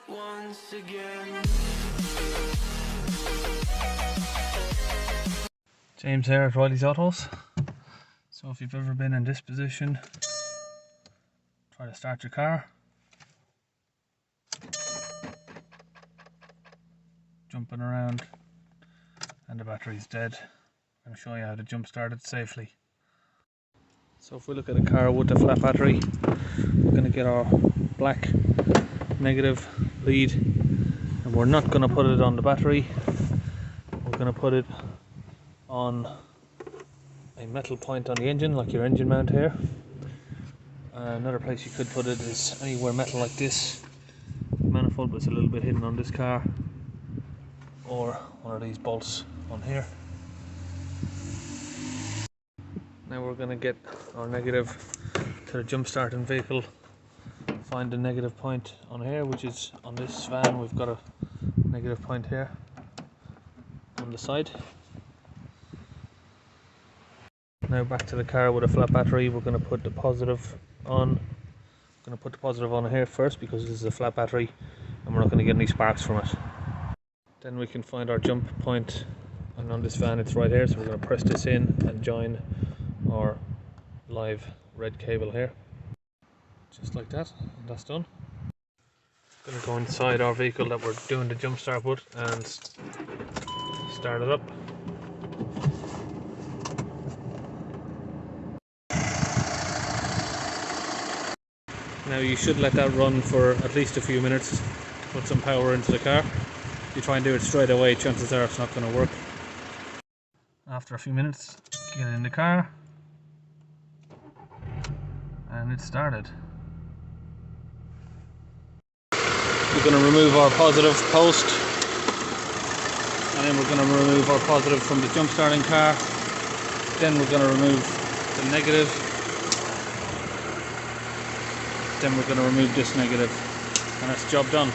Once again. James here at Riley's Autos. So if you've ever been in this position, try to start your car. Jumping around and the battery's dead. I'm going to show you how to jump start it safely. So if we look at a car with a flat battery, we're going to get our black negative lead, and we're not going to put it on the battery. We're going to put it on a metal point on the engine, like your engine mount here. Another place you could put it is anywhere metal like this manifold, but it's a little bit hidden on this car, or one of these bolts on here. Now we're going to get our negative to the jump starting vehicle, find the negative point on here, which is on this van. We've got a negative point here on the side. Now back to the car with a flat battery, we're going to put the positive on. I'm going to put the positive on here first because this is a flat battery and we're not going to get any sparks from it. Then we can find our jump point, and on this van it's right here, so we're going to press this in and join our live red cable here. Just like that, and that's done. I'm going to go inside our vehicle that we're doing the jump start with and start it up. Now you should let that run for at least a few minutes to put some power into the car. If you try and do it straight away, chances are it's not going to work. After a few minutes, get in the car and it started. We're going to remove our positive post, and then we're going to remove our positive from the jump starting car. Then we're going to remove the negative. Then we're going to remove this negative, and that's job done.